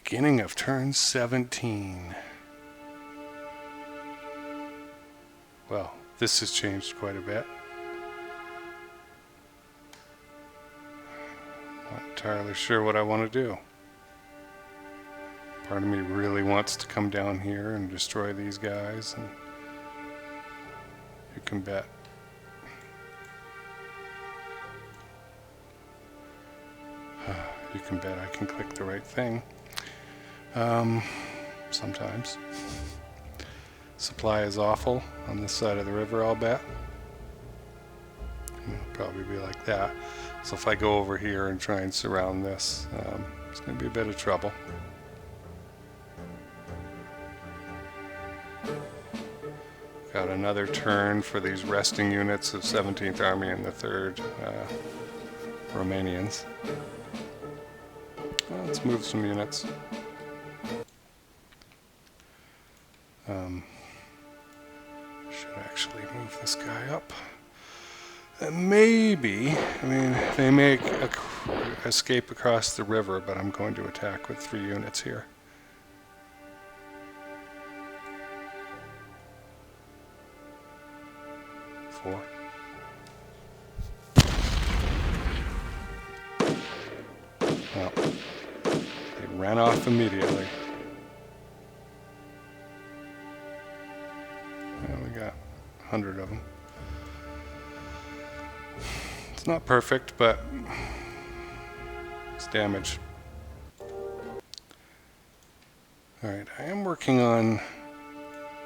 Beginning of turn 17. Well, this has changed quite a bit. Not entirely sure what I want to do. Part of me really wants to come down here and destroy these guys, and you can bet. You can bet I can click the right thing. Sometimes. Supply is awful on this side of the river, I'll bet. It'll probably be like that. So if I go over here and try and surround this, it's going to be a bit of trouble. Got another turn for these resting units of 17th Army and the 3rd Romanians. Well, let's move some units. Should actually move this guy up. Maybe, I mean, they may escape across the river, but I'm going to attack with 3 units here. Four. Well, they ran off immediately. Well, we got 100 of them. It's not perfect, but it's damage. Alright, I am working on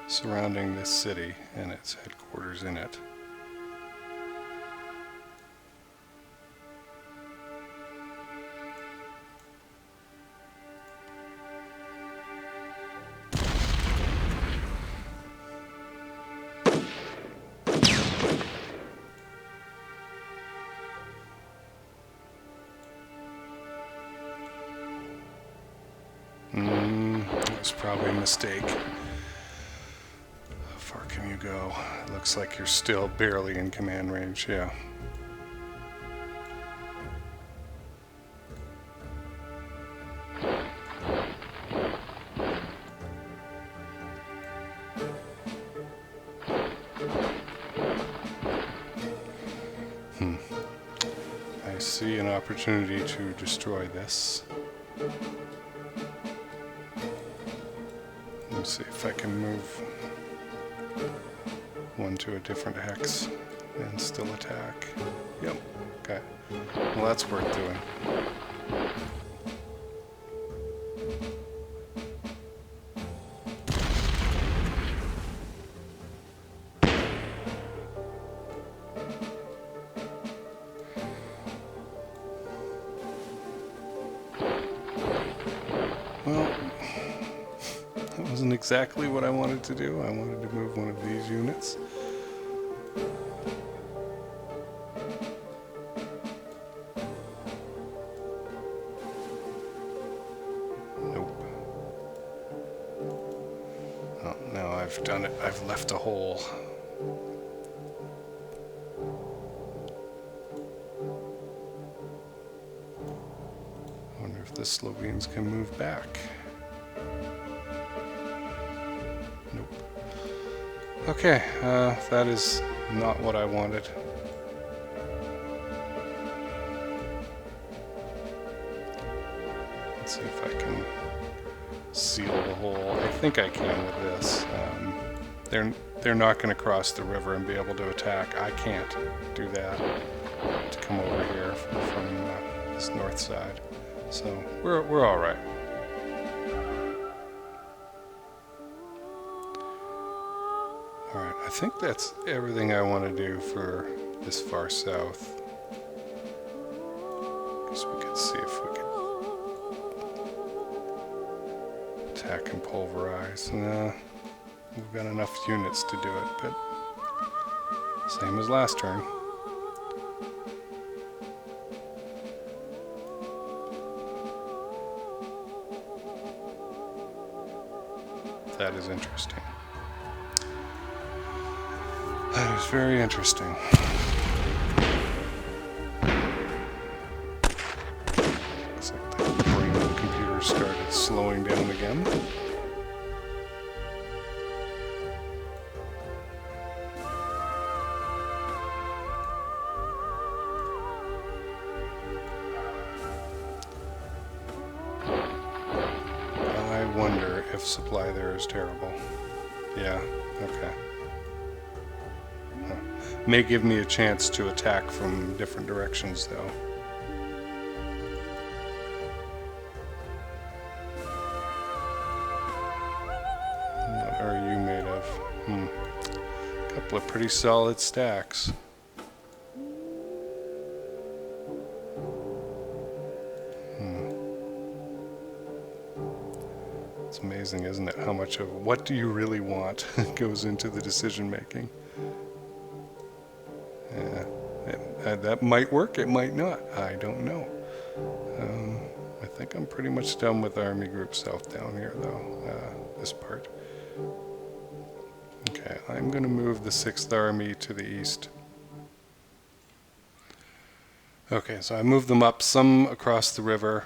surrounding this city and its headquarters in it. That was probably a mistake. How far can you go? It looks like you're still barely in command range, yeah. I see an opportunity to destroy this. Let me see if I can move one to a different hex and still attack. Yep, okay. Well, that's worth doing. Well, that wasn't exactly what I wanted to do. I wanted to move one of these units. Nope. Oh, now I've done it. I've left a hole. I wonder if the Slovenes can move back. Nope. Okay, that is not what I wanted. Let's see if I can seal the hole. I think I can with this. They're not going to cross the river and be able to attack. I can't do that to come over here from this north side. So we're all right. All right, I think that's everything I want to do for this far south. Guess we could see if we could attack and pulverize. No, we've got enough units to do it, but same as last turn. That is interesting. That is very interesting. Looks like the brain of the computer started. slowing down again. I wonder if supply there is terrible. Yeah, okay. Huh. May give me a chance to attack from different directions, though. What are you made of? Couple of pretty solid stacks. It's amazing, isn't it, how much of what do you really want goes into the decision making. Yeah, that might work, it might not, I don't know. I think I'm pretty much done with Army Group South down here, though, this part. Okay, I'm going to move the 6th Army to the east. Okay, so I moved them up, some across the river,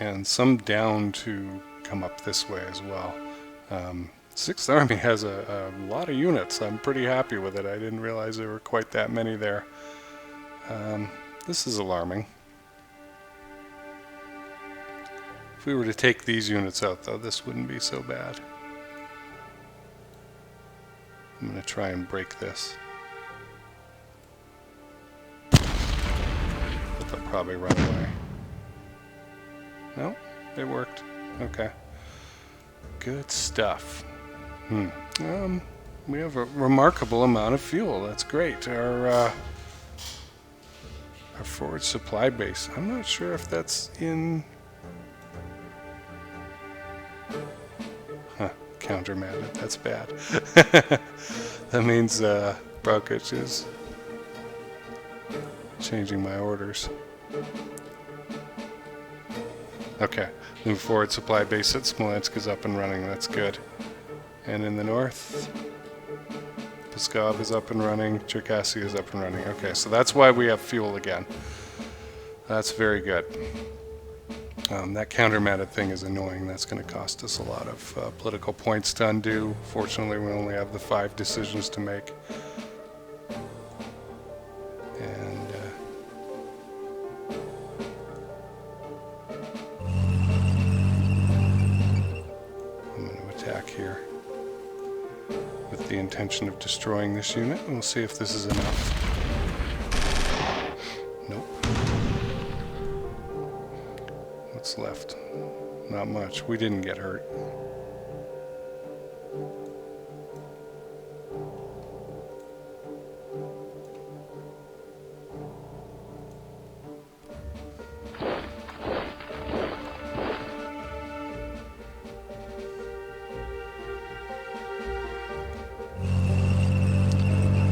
and some down to come up this way as well. 6th Army has a lot of units. I'm pretty happy with it. I didn't realize there were quite that many there. This is alarming. If we were to take these units out, though, this wouldn't be so bad. I'm going to try and break this. But they'll probably run away. No, it worked. Okay. Good stuff. We have a remarkable amount of fuel. That's great. Our forward supply base. I'm not sure if that's in... Countermanded. That's bad. That means Brokich is changing my orders. Okay, new forward supply base at Smolensk is up and running. That's good. And in the north, Pskov is up and running. Cherkasy is up and running. Okay, so that's why we have fuel again. That's very good. That countermanded thing is annoying. That's going to cost us a lot of political points to undo. Fortunately, we only have the 5 decisions to make. And I'm going to attack here with the intention of destroying this unit. And we'll see if this is enough. Nope. What's left? Not much. We didn't get hurt.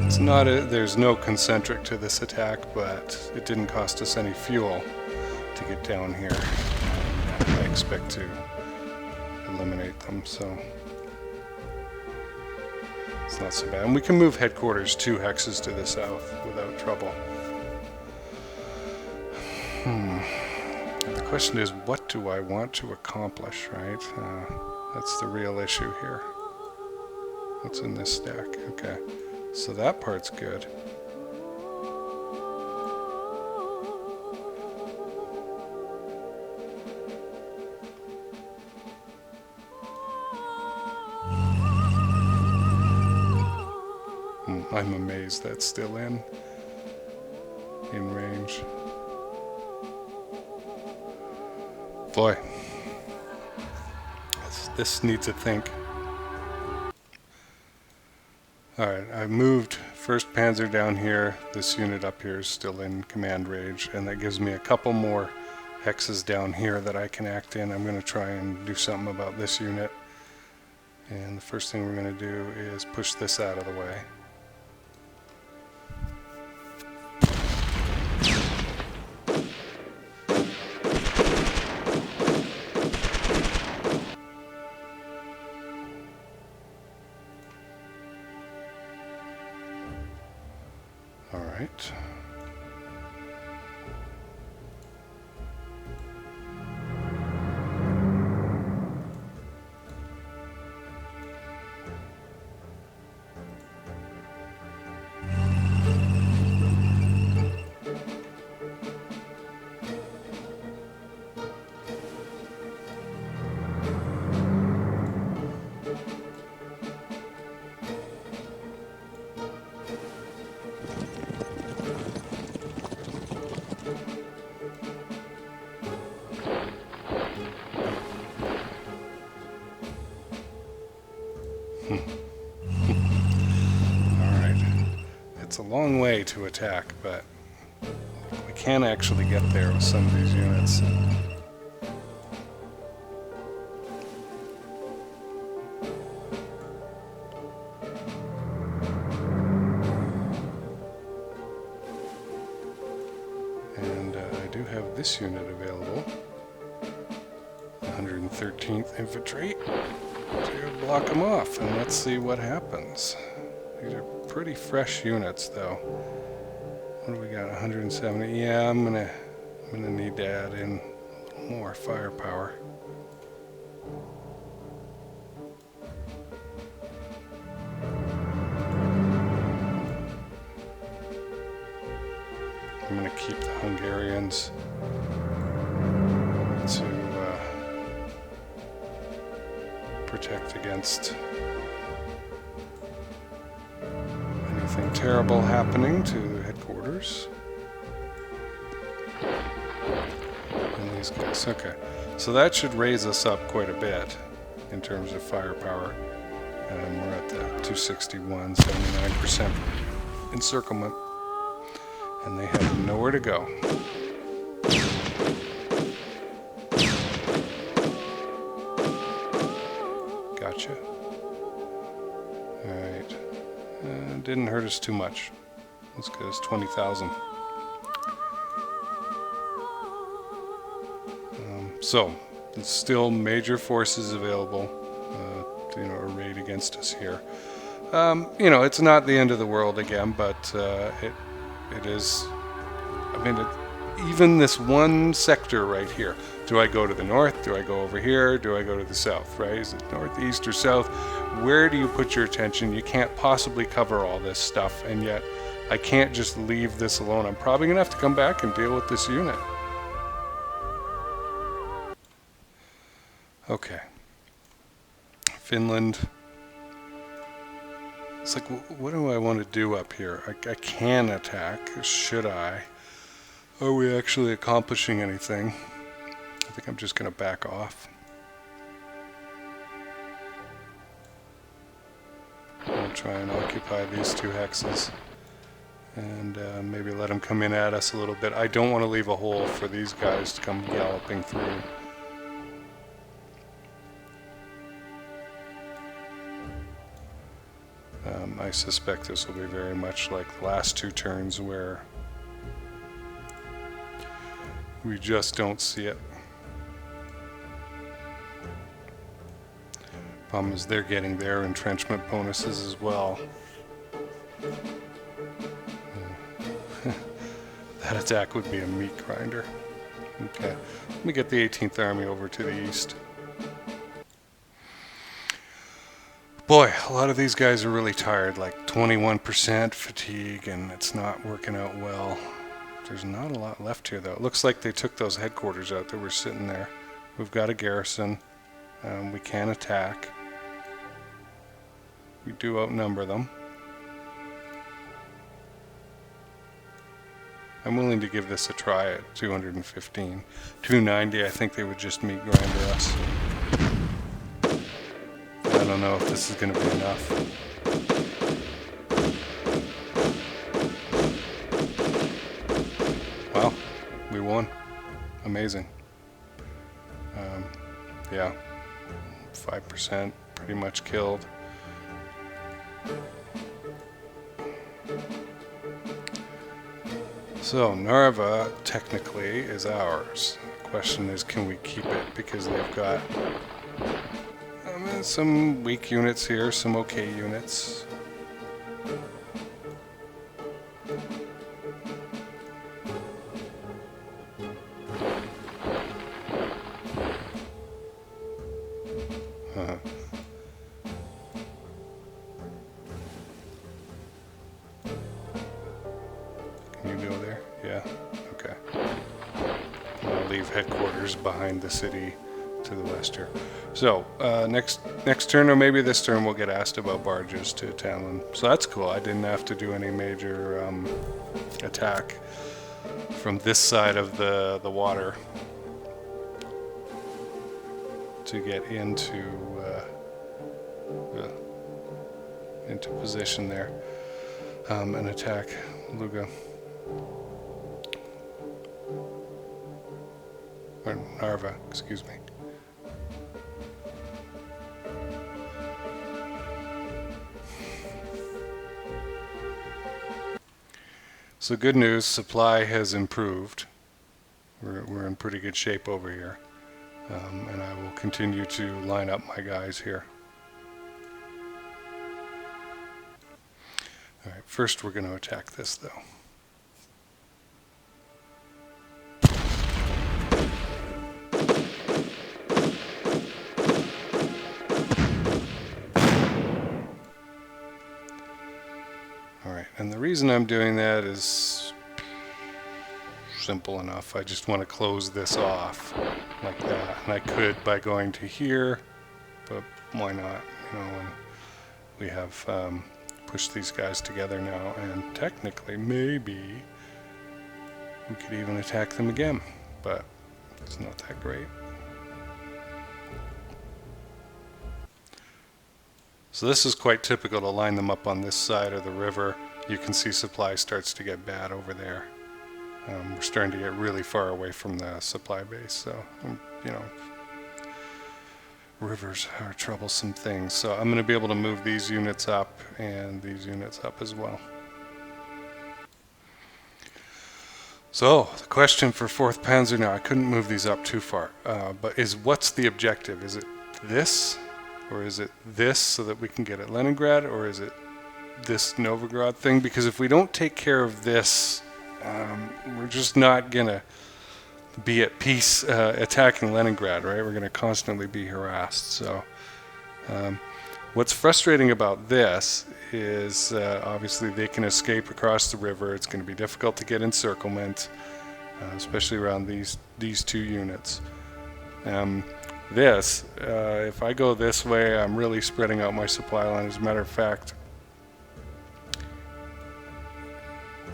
It's not there's no concentric to this attack, but it didn't cost us any fuel to get down here. I expect to eliminate them, so it's not so bad. And we can move headquarters 2 hexes to the south without trouble. The question is, what do I want to accomplish, right? That's the real issue here. What's in this stack? Okay, so that part's good. I'm amazed that's still in range. Boy, this needs a think. Alright, I've moved 1st Panzer down here. This unit up here is still in command range, and that gives me a couple more hexes down here that I can act in. I'm going to try and do something about this unit. And the first thing we're going to do is push this out of the way. Alright. It's a long way to attack, but we can actually get there with some of these units. And I do have this unit available. 113th Infantry to block them off, and let's see what happens. These are pretty fresh units, though. What do we got? 170. Yeah, I'm gonna need to add in a little more firepower. I'm gonna keep the Hungarians to protect against anything terrible happening to the headquarters. And these guys, okay. So that should raise us up quite a bit in terms of firepower. And we're at the 261, 79% encirclement. And they have nowhere to go. Gotcha. Alright. Didn't hurt us too much. Let's go as 20,000. So, there's still major forces available to, arrayed against us here. It's not the end of the world again, but it is. I mean, even this one sector right here. Do I go to the north? Do I go over here? Do I go to the south? Right? Is it northeast or south? Where do you put your attention? You can't possibly cover all this stuff, and yet I can't just leave this alone. I'm probably going to have to come back and deal with this unit. Okay. Finland. It's like, what do I want to do up here? I can attack. Should I? Are we actually accomplishing anything? I think I'm just going to back off. I'll try and occupy these two hexes. And maybe let them come in at us a little bit. I don't want to leave a hole for these guys to come galloping through. I suspect this will be very much like the last two turns where we just don't see it. Problem is they're getting their entrenchment bonuses as well. That attack would be a meat grinder. Okay, let me get the 18th Army over to the east. Boy, a lot of these guys are really tired, like 21% fatigue, and it's not working out well. There's not a lot left here, though. It looks like they took those headquarters out that were sitting there. We've got a garrison. We can attack. We do outnumber them. I'm willing to give this a try at 215. 290, I think they would just meat grinder us. I don't know if this is going to be enough. Wow, we won. Amazing. Yeah, 5% pretty much killed. So Narva technically is ours. The question is, can we keep it? Because they've got some weak units here, some okay units. Can you go there? Yeah, okay. I'll leave headquarters behind the city to the west here. So, next turn, or maybe this turn, we'll get asked about barges to Talon. So that's cool. I didn't have to do any major attack from this side of the water to get into position there. and attack Luga. Or Narva, excuse me. So good news, supply has improved. We're in pretty good shape over here. And I will continue to line up my guys here. Alright, first we're going to attack this though. Alright, and the reason I'm doing that is simple enough. I just want to close this off like that. And I could by going to here, but why not? You know, and we have pushed these guys together now, and technically maybe we could even attack them again, but it's not that great. So this is quite typical to line them up on this side of the river. You can see supply starts to get bad over there. We're starting to get really far away from the supply base, so, you know, rivers are troublesome things. So I'm going to be able to move these units up and these units up as well. So the question for 4th Panzer now, I couldn't move these up too far, but what's the objective? Is it this, or is it this so that we can get at Leningrad, or is it this Novgorod thing? Because if we don't take care of this, we're just not going to be at peace attacking Leningrad, right? We're going to constantly be harassed. So what's frustrating about this is obviously they can escape across the river. It's going to be difficult to get encirclement, especially around these two units. If I go this way, I'm really spreading out my supply line. As a matter of fact,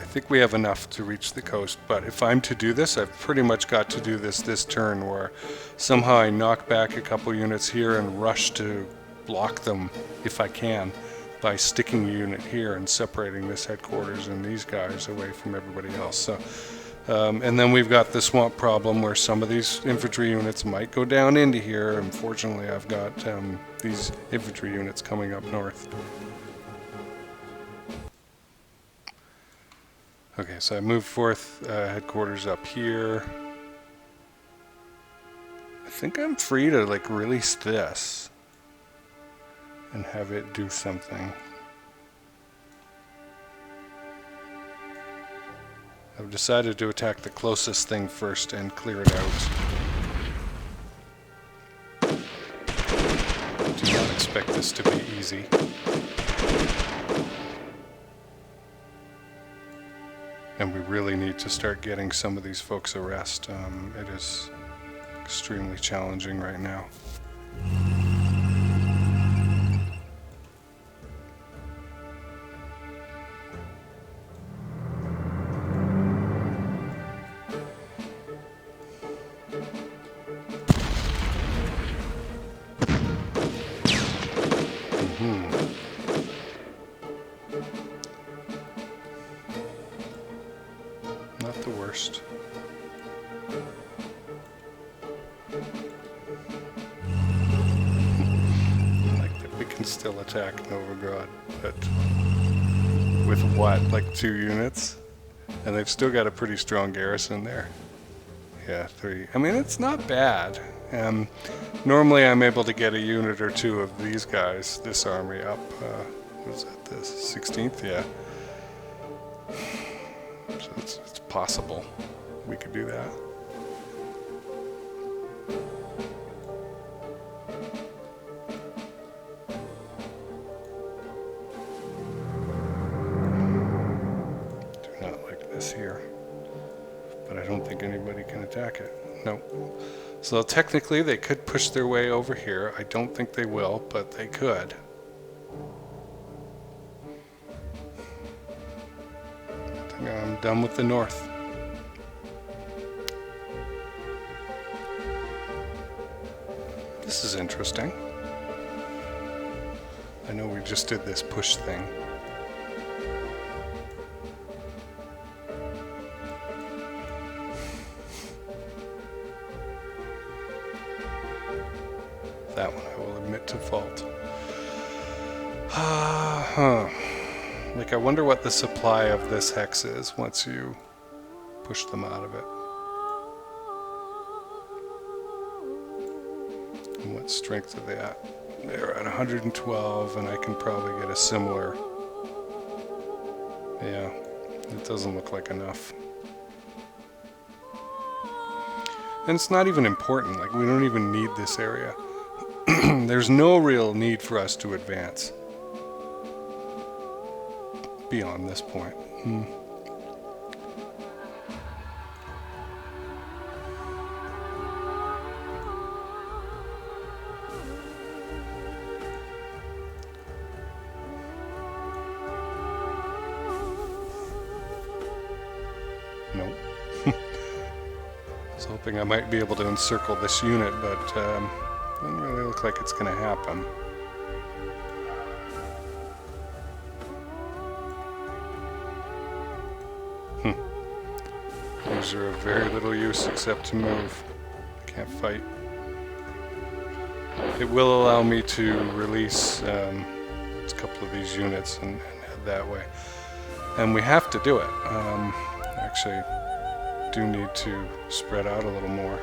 I think we have enough to reach the coast, but if I'm to do this, I've pretty much got to do this turn where somehow I knock back a couple units here and rush to block them if I can by sticking a unit here and separating this headquarters and these guys away from everybody else. So, and then we've got the swamp problem where some of these infantry units might go down into here. Unfortunately, I've got these infantry units coming up north. Okay, so I moved 4th headquarters up here. I think I'm free to like release this and have it do something. I've decided to attack the closest thing first and clear it out. Do not expect this to be easy. And we really need to start getting some of these folks a rest. It is extremely challenging right now. Not the worst. Like that we can still attack Novgorod, but with what, like 2 units? And they've still got a pretty strong garrison there. Yeah, 3. I mean, it's not bad. Normally I'm able to get a unit or 2 of these guys, this army up, was that the 16th? Yeah. So it's possible we could do that. Do not like this here, but I don't think anybody can attack it. No. So technically they could push their way over here. I don't think they will, but they could. I'm done with the north. This is interesting. I know we just did this push thing. That one I will admit to fault. Like, I wonder what the supply of this hex is once you push them out of it. And what strength are they at? They're at 112, and I can probably get a similar. Yeah, it doesn't look like enough. And it's not even important, like we don't even need this area. There's no real need for us to advance beyond this point. Nope. I was hoping I might be able to encircle this unit, but doesn't really look like it's going to happen. These are of very little use except to move. Can't fight. It will allow me to release a couple of these units and head that way. And we have to do it. Actually, do need to spread out a little more.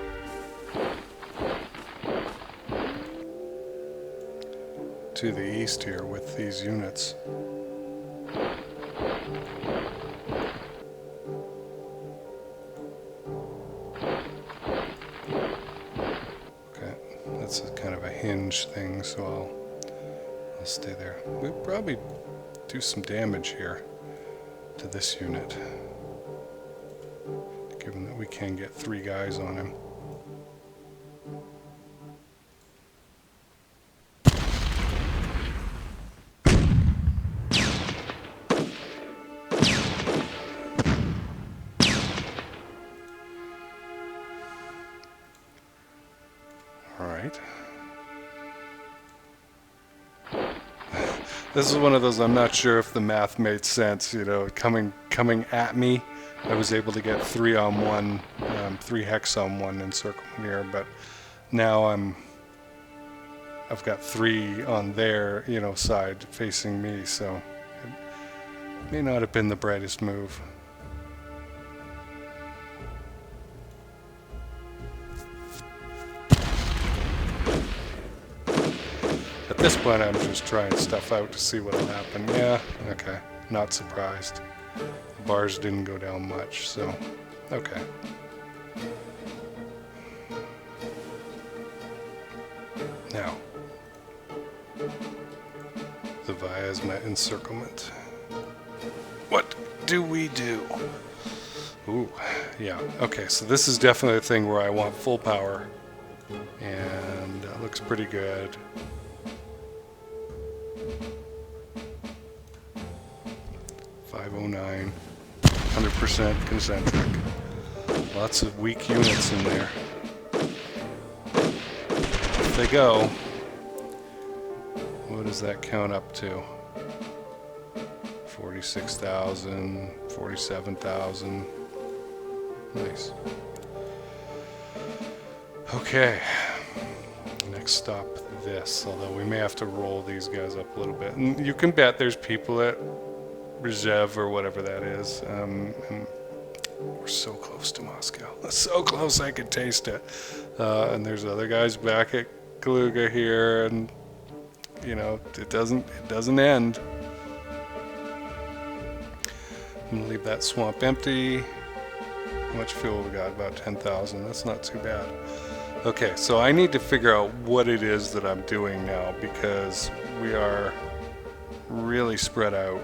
To the east here with these units. Okay, that's a kind of a hinge thing, so I'll stay there. We'll probably do some damage here to this unit, given that we can get 3 guys on him. This is one of those, I'm not sure if the math made sense, you know, coming at me. I was able to get 3 on 1, 3 hex on 1 encirclement here, but now I've got 3 on their, you know, side facing me, so it may not have been the brightest move. At this point, I'm just trying stuff out to see what'll happen. Yeah, okay, not surprised. The bars didn't go down much, so okay. Now, the Vyazma encirclement. What do we do? Ooh, yeah, okay, so this is definitely a thing where I want full power, and that looks pretty good. .509, 100% concentric. Lots of weak units in there. If they go, what does that count up to? 46,000, 47,000. Nice. Okay. Next stop, this. Although we may have to roll these guys up a little bit. And you can bet there's people at Reserve or whatever that is. And we're so close to Moscow. So close I could taste it. And there's other guys back at Kaluga here, and you know, it doesn't end. I'm gonna leave that swamp empty. How much fuel we got? About 10,000. That's not too bad. Okay, so I need to figure out what it is that I'm doing now, because we are really spread out.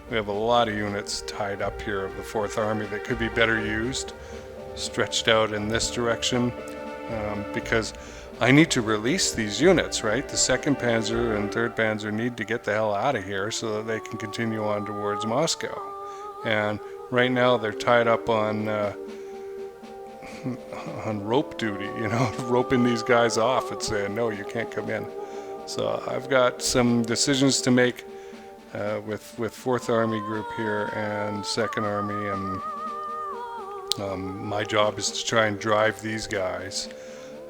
We have a lot of units tied up here of the 4th Army that could be better used, stretched out in this direction, because I need to release these units, right? The 2nd Panzer and 3rd Panzer need to get the hell out of here so that they can continue on towards Moscow. And right now they're tied up on rope duty, you know, roping these guys off and saying, no, you can't come in. So I've got some decisions to make with 4th Army group here and 2nd Army, and my job is to try and drive these guys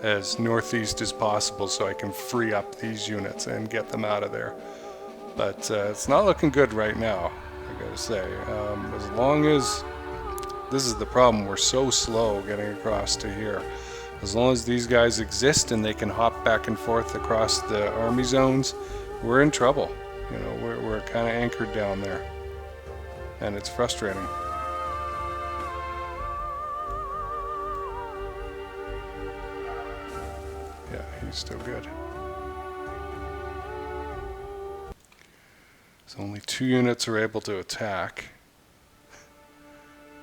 as northeast as possible so I can free up these units and get them out of there. But it's not looking good right now, I gotta say. As long as... This is the problem, we're so slow getting across to here. As long as these guys exist and they can hop back and forth across the army zones, we're in trouble. You know, we're kind of anchored down there. And it's frustrating. Yeah, he's still good. So only 2 units are able to attack.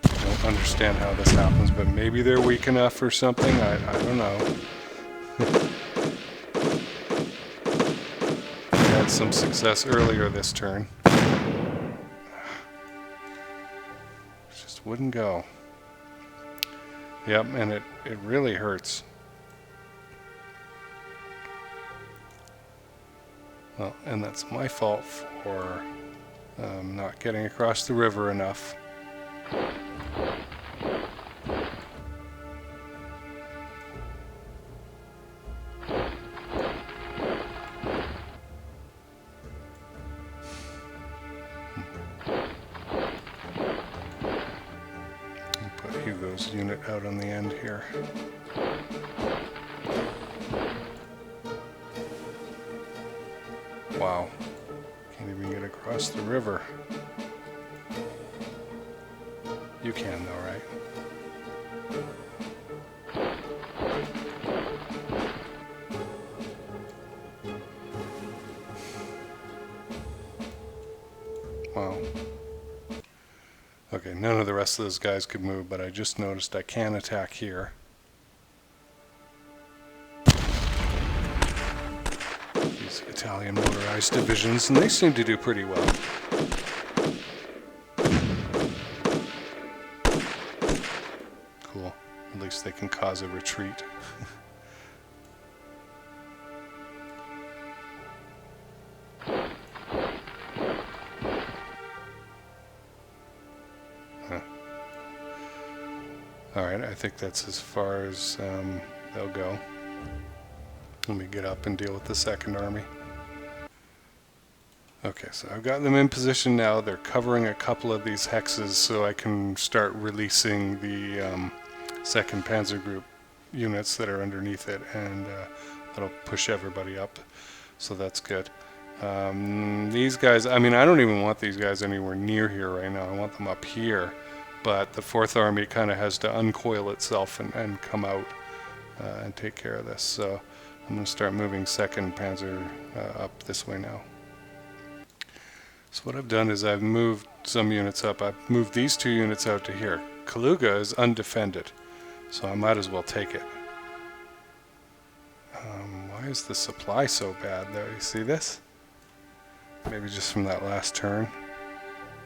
I don't understand how this happens, but maybe they're weak enough or something. I don't know. Had some success earlier this turn. Just wouldn't go. Yep, and it really hurts. Well, and that's my fault for not getting across the river enough. Put Hugo's unit out on the end here. Wow, can't even get across the river. You can though, right? Wow. Okay, none of the rest of those guys could move, but I just noticed I can attack here. These Italian motorized divisions, and they seem to do pretty well. Cool. At least they can cause a retreat. Alright, I think that's as far as they'll go. Let me get up and deal with the second army. Okay, so I've got them in position now. They're covering a couple of these hexes so I can start releasing the 2nd Panzer Group units that are underneath it, and that'll push everybody up, so that's good. These guys, I mean, I don't even want these guys anywhere near here right now. I want them up here. But the 4th Army kind of has to uncoil itself and come out and take care of this. So I'm going to start moving 2nd Panzer up this way now. So what I've done is I've moved some units up. I've moved these 2 units out to here. Kaluga is undefended, so I might as well take it. Why is the supply so bad though? You see this? Maybe just from that last turn.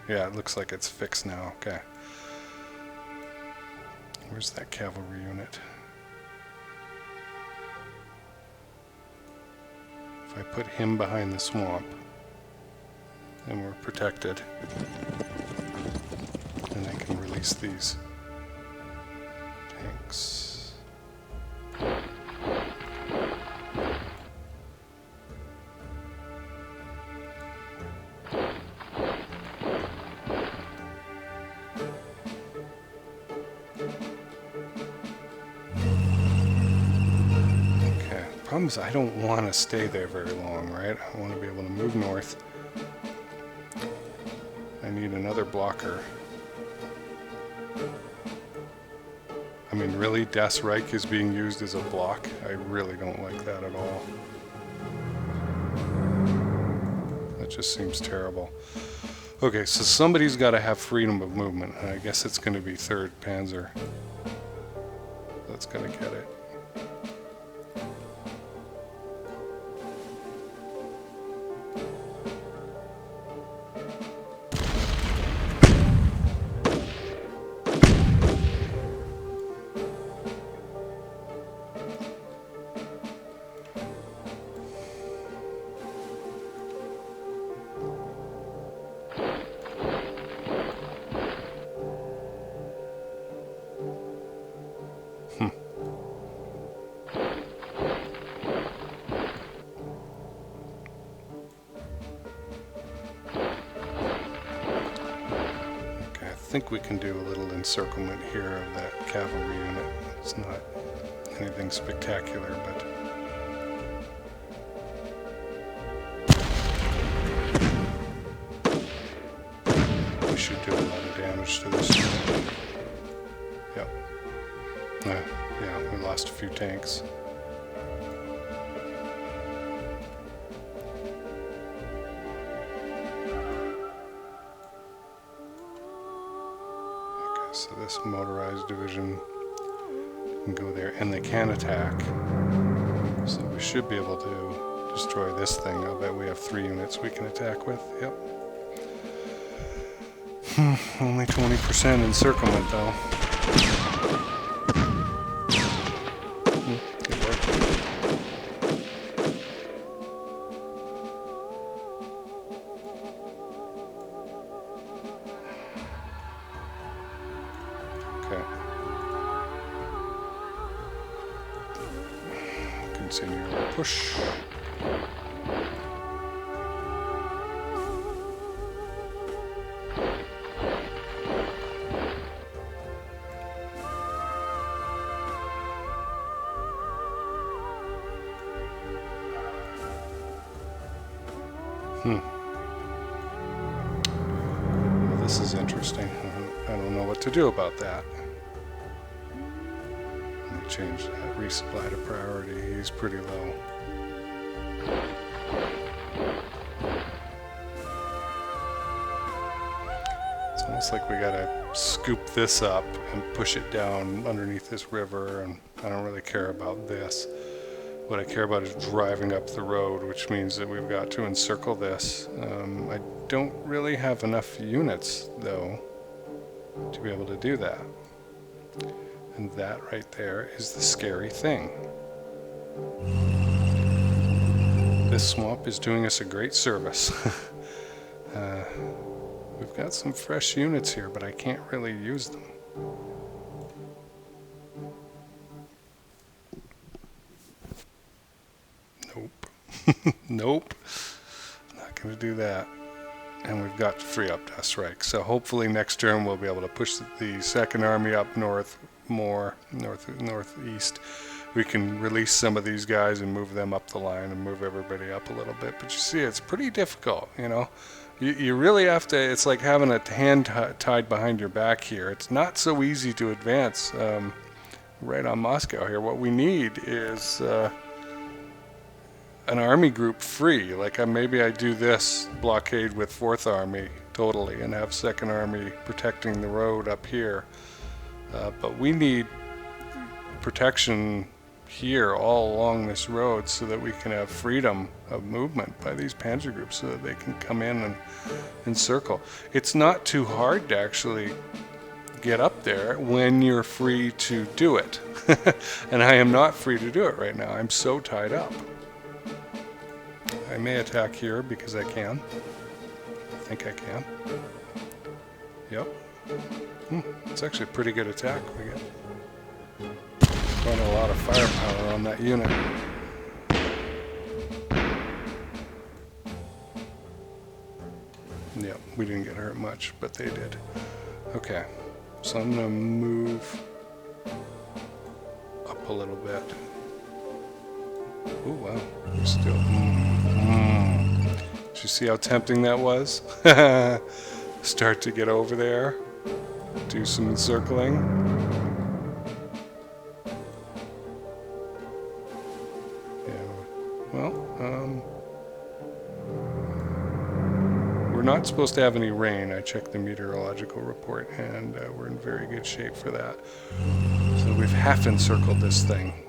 Yeah, it looks like it's fixed now. Okay. Where's that cavalry unit? If I put him behind the swamp, then we're protected. And I can release these tanks. Problem is I don't want to stay there very long, right? I want to be able to move north. I need another blocker. I mean, really, Das Reich is being used as a block? I really don't like that at all. That just seems terrible. Okay, so somebody's got to have freedom of movement, and I guess it's going to be 3rd Panzer. That's going to get it. think we can do a little encirclement here of that cavalry unit. It's not anything spectacular, but we should do a lot of damage to this unit. Yep. Yeah, we lost a few tanks. So this motorized division can go there, and they can attack. So we should be able to destroy this thing. I'll bet we have 3 units we can attack with. Yep. Only 20% encirclement though. Good work. Okay. Continue our push. Well, this is interesting. I don't know what to do about that. Let me change that. Resupply to priority. He's pretty low. It's almost like we gotta scoop this up and push it down underneath this river, and I don't really care about this. What I care about is driving up the road, which means that we've got to encircle this. I don't really have enough units, though, to be able to do that. And that right there is the scary thing. This swamp is doing us a great service. We've got some fresh units here, but I can't really use them. Nope. Not going to do that. And we've got to free up Death Strike. So hopefully next turn we'll be able to push the second army up north more, northeast. We can release some of these guys and move them up the line and move everybody up a little bit. But you see, it's pretty difficult, you know. You really have to, it's like having a hand tied behind your back here. It's not so easy to advance right on Moscow here. What we need is an army group free. Like maybe I do this blockade with 4th Army totally and have 2nd Army protecting the road up here. But we need protection here all along this road so that we can have freedom of movement by these panzer groups so that they can come in and encircle. It's not too hard to actually get up there when you're free to do it. And I am not free to do it right now. I'm so tied up. I may attack here because I can. I think I can. Yep. It's actually a pretty good attack we get. Quite a lot of firepower on that unit. Yep, we didn't get hurt much, but they did. Okay, so I'm gonna move up a little bit. Oh wow, we're still. Did you see how tempting that was? Start to get over there, do some encircling. Yeah, well, we're not supposed to have any rain. I checked the meteorological report, and we're in very good shape for that. So we've half encircled this thing.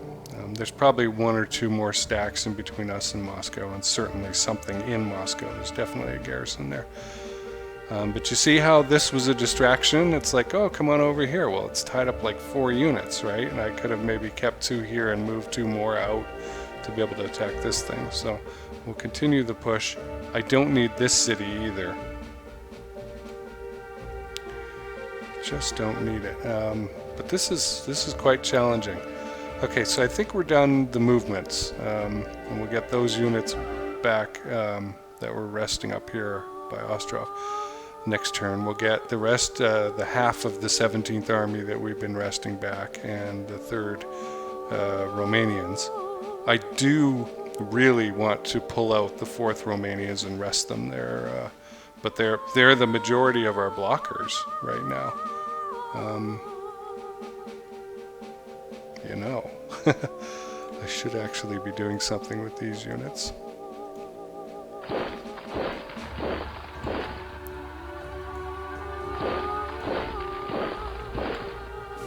There's probably 1 or 2 more stacks in between us and Moscow, and certainly something in Moscow. There's definitely a garrison there. But you see how this was a distraction? It's like, oh, come on over here. Well, it's tied up like 4 units, right? And I could have maybe kept 2 here and moved 2 more out to be able to attack this thing. So we'll continue the push. I don't need this city either. Just don't need it. But this is quite challenging. Okay, so I think we're done the movements, and we'll get those units back that were resting up here by Ostrov. next turn. We'll get the rest, the half of the 17th Army that we've been resting back, and the 3rd Romanians. I do really want to pull out the 4th Romanians and rest them there, but they're the majority of our blockers right now. You know, I should actually be doing something with these units.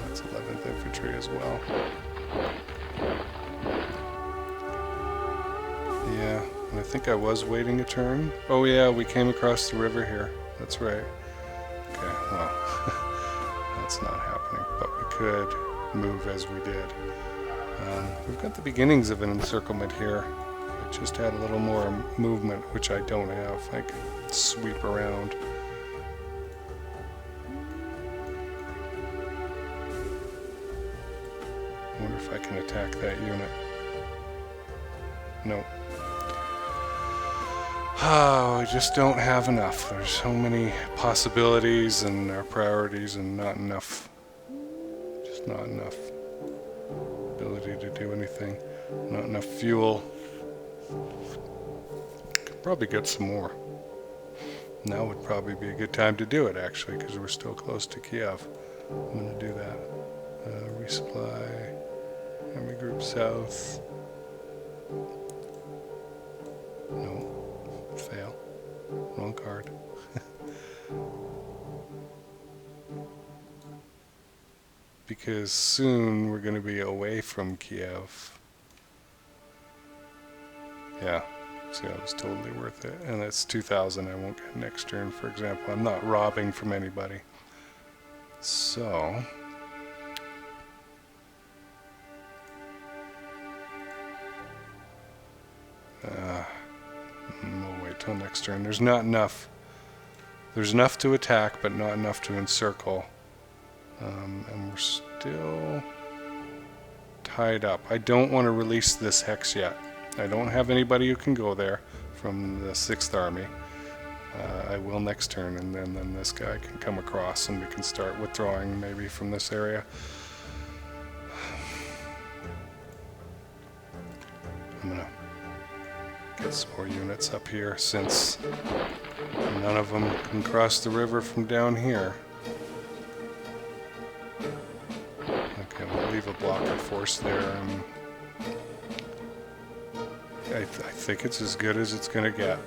That's 11th Infantry as well. Yeah, and I think I was waiting a turn. Oh yeah, we came across the river here. That's right. Okay, well, that's not happening, but we could move as we did. We've got the beginnings of an encirclement here. I just had a little more movement, which I don't have. I could sweep around. I wonder if I can attack that unit. Nope. Oh, I just don't have enough. There's so many possibilities and our priorities and not enough. Just not enough ability to do anything. Not enough fuel. Could probably get some more. Now would probably be a good time to do it, actually, because we're still close to Kiev. I'm going to do that. Resupply. Army Group South. No. Fail. Wrong card. Because soon we're going to be away from Kiev. Yeah, so it was totally worth it. And that's 2,000 I won't get next turn, for example. I'm not robbing from anybody. So... we'll wait till next turn. There's not enough. There's enough to attack, but not enough to encircle. And we're still tied up. I don't want to release this hex yet. I don't have anybody who can go there from the 6th Army. I will next turn, and then this guy can come across and we can start withdrawing maybe from this area. I'm gonna get some more units up here since none of them can cross the river from down here. Okay, we'll leave a blocker force there. I think it's as good as it's going to get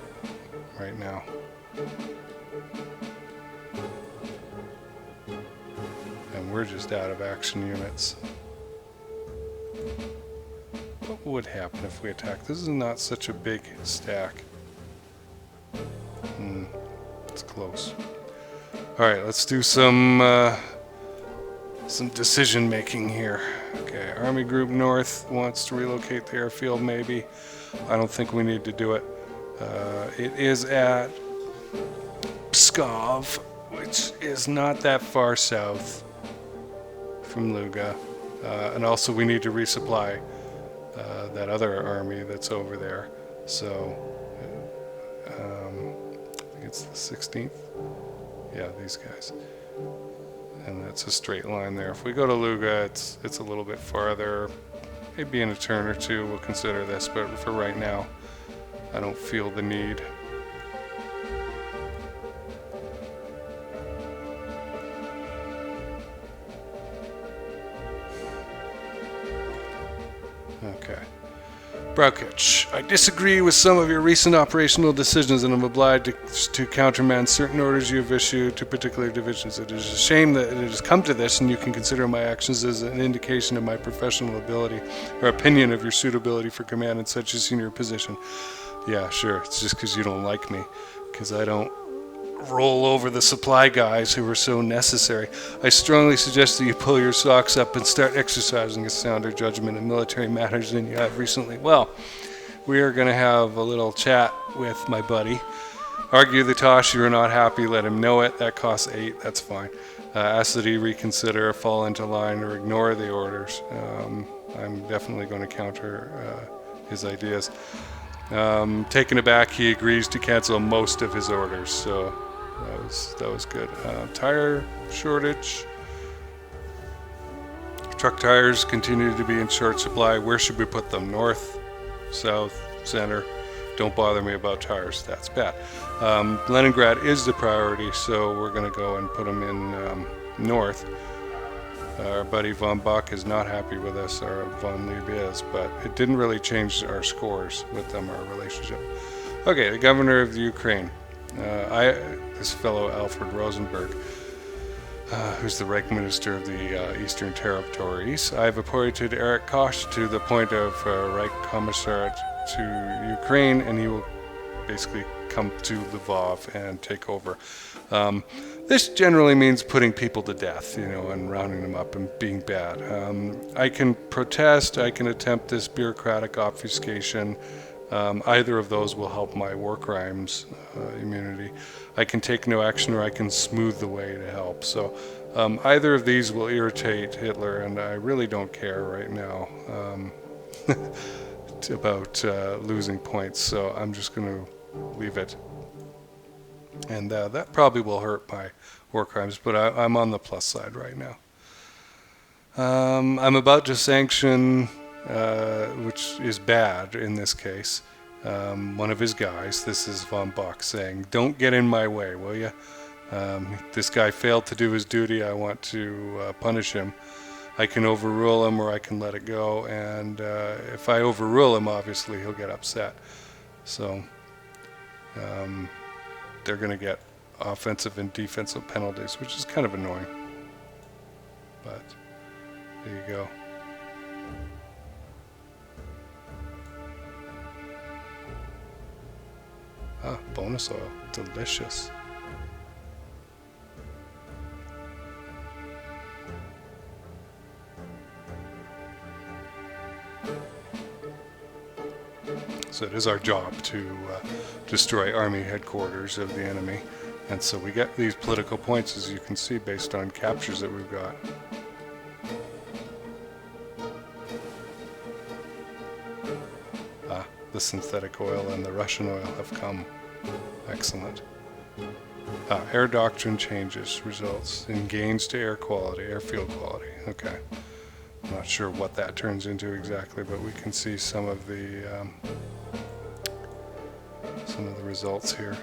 right now. And we're just out of action units. What would happen if we attack? This is not such a big stack. It's close. Alright, let's do some decision making here. Okay, Army Group North wants to relocate the airfield maybe. I don't think we need to do it. It is at Pskov, which is not that far south from Luga. And also we need to resupply that other army that's over there. So, I think it's the 16th. Yeah, these guys. And that's a straight line there. If we go to Luga, it's a little bit farther. Maybe in a turn or two we'll consider this, but for right now, I don't feel the need. Okay. Braukic, I disagree with some of your recent operational decisions and I'm obliged to countermand certain orders you have issued to particular divisions. It is a shame that it has come to this and you can consider my actions as an indication of my professional ability or opinion of your suitability for command in such a senior position. Yeah, sure, it's just because you don't like me, because I don't roll over the supply guys who are so necessary. I strongly suggest that you pull your socks up and start exercising a sounder judgment in military matters than you have recently. Well, we are going to have a little chat with my buddy. Argue the toss, you are not happy, let him know it. That costs 8, that's fine. Ask that he reconsider, fall into line, or ignore the orders. I'm definitely going to counter his ideas. Taken aback, he agrees to cancel most of his orders, so That was good. Tire shortage. Truck tires continue to be in short supply. Where should we put them? North, south, center? Don't bother me about tires. That's bad. Leningrad is the priority, so we're going to go and put them in north. Our buddy von Bach is not happy with us, or von Lieb is, but it didn't really change our scores with them, our relationship. Okay, the governor of the Ukraine. This fellow Alfred Rosenberg, who's the Reich Minister of the Eastern Territories. I've appointed Eric Koch to the point of Reich Commissar to Ukraine, and he will basically come to Lvov and take over. This generally means putting people to death, and rounding them up and being bad. I can protest, I can attempt this bureaucratic obfuscation. Either of those will help my war crimes immunity. I can take no action, or I can smooth the way to help. So either of these will irritate Hitler, and I really don't care right now about losing points. So I'm just going to leave it. And that probably will hurt my war crimes, but I'm on the plus side right now. I'm about to sanction, which is bad in this case, one of his guys. This is von Bach saying, "Don't get in my way, will you? This guy failed to do his duty. I want to punish him. I can overrule him, or I can let it go. And if I overrule him, obviously he'll get upset. So they're going to get offensive and defensive penalties, which is kind of annoying. But there you go." Ah, bonus oil. Delicious. So it is our job to destroy army headquarters of the enemy. And so we get these political points, as you can see, based on captures that we've got. Ah, the synthetic oil and the Russian oil have come. Excellent. Air doctrine changes results in gains to air quality, airfield quality. Okay. I'm not sure what that turns into exactly, but we can see some of the results here.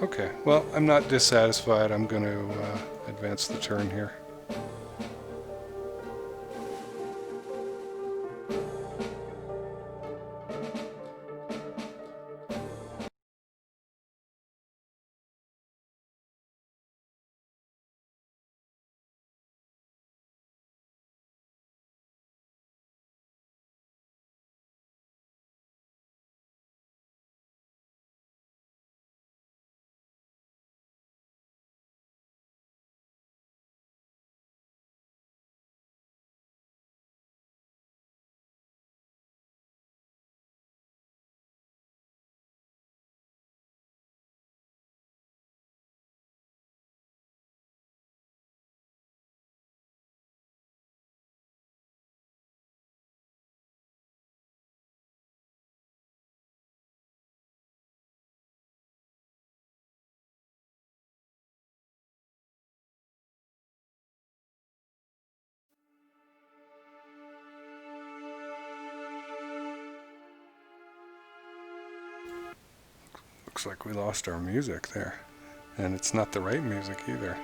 Okay, well, I'm not dissatisfied. I'm going to advance the turn here. Looks like we lost our music there, and it's not the right music either.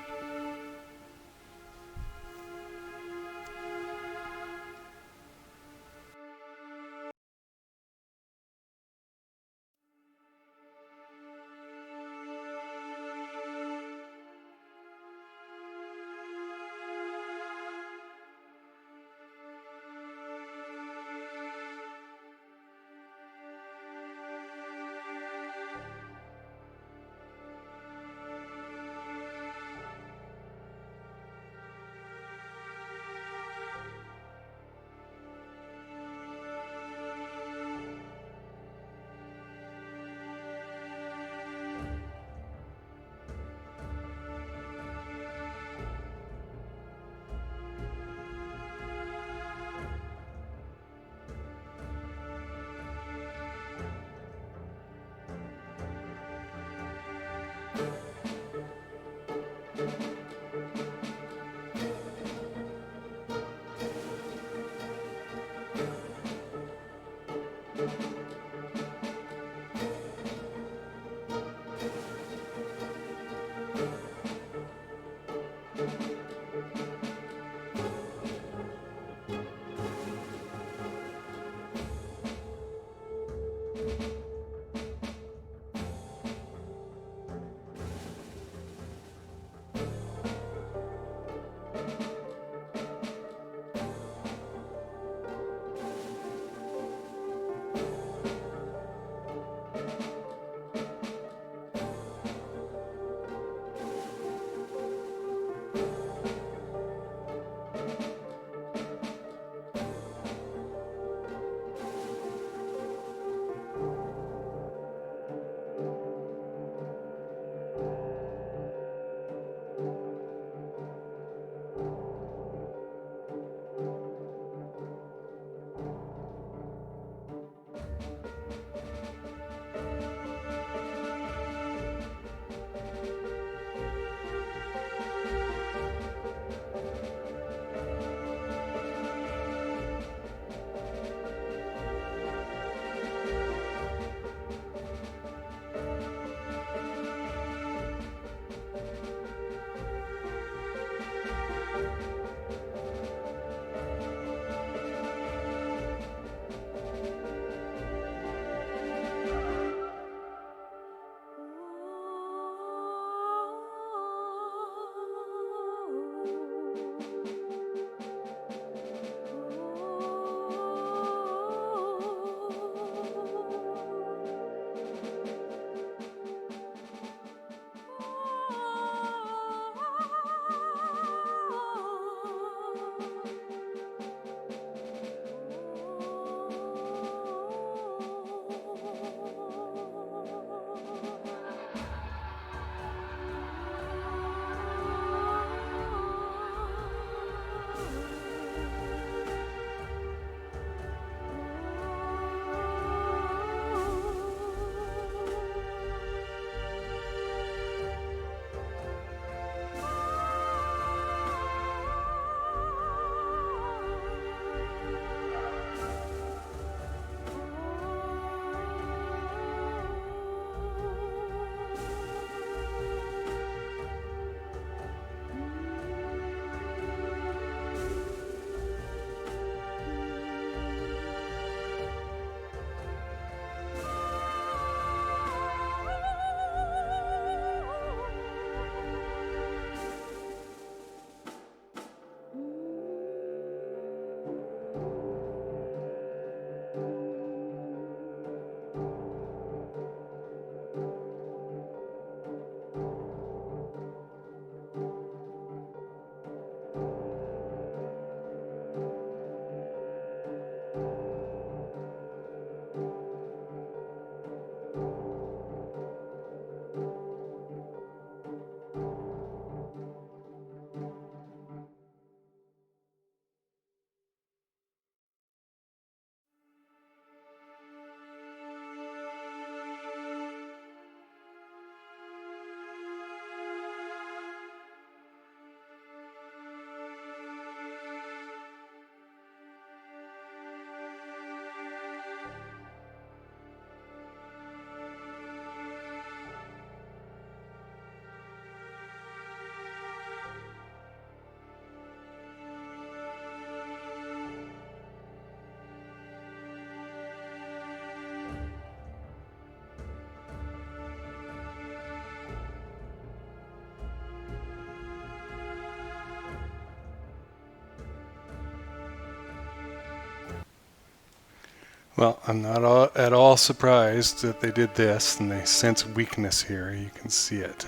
Well, I'm not at all surprised that they did this, and they sense weakness here. You can see it.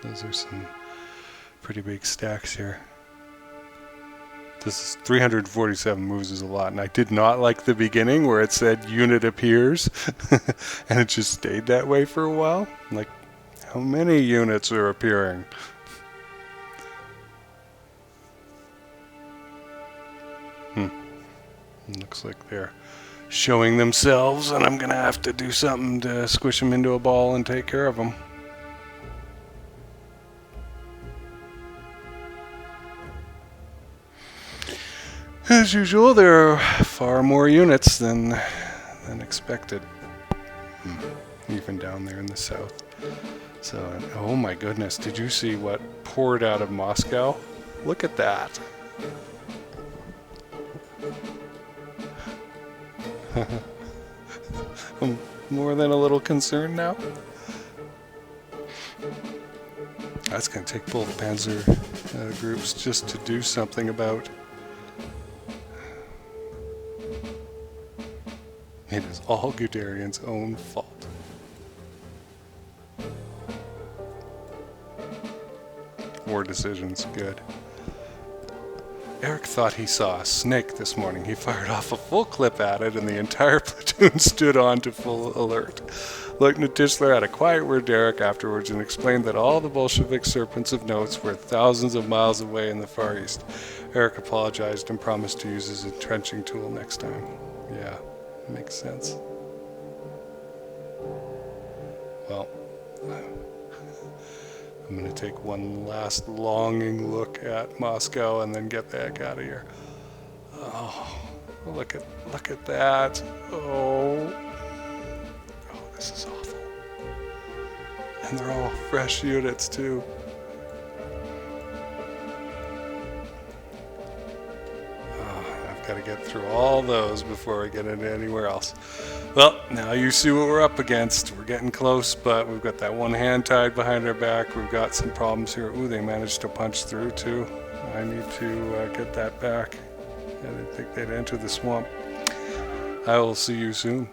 Those are some pretty big stacks here. This is 347 moves is a lot, and I did not like the beginning where it said unit appears, and it just stayed that way for a while. Like, how many units are appearing? Looks like they're showing themselves, and I'm gonna have to do something to squish them into a ball and take care of them. As usual, there are far more units than expected, even down there in the south. So, oh my goodness, did you see what poured out of Moscow? Look at that. I'm more than a little concerned now. That's going to take both Panzer groups just to do something about. It is all Guderian's own fault. War decisions, good. Eric thought he saw a snake this morning. He fired off a full clip at it, and the entire platoon stood on to full alert. Lieutenant Tischler had a quiet word to Eric afterwards and explained that all the Bolshevik serpents of notes were thousands of miles away in the Far East. Eric apologized and promised to use his entrenching tool next time. Yeah, makes sense. Well, I'm going to take one last longing look at Moscow and then get the heck out of here. Oh, look at that. Oh, this is awful. And they're all fresh units too. I've got to get through all those before I get into anywhere else. Well, now you see what we're up against. We're getting close, but we've got that one hand tied behind our back. We've got some problems here. Ooh, they managed to punch through too. I need to get that back. I didn't think they'd enter the swamp. I will see you soon.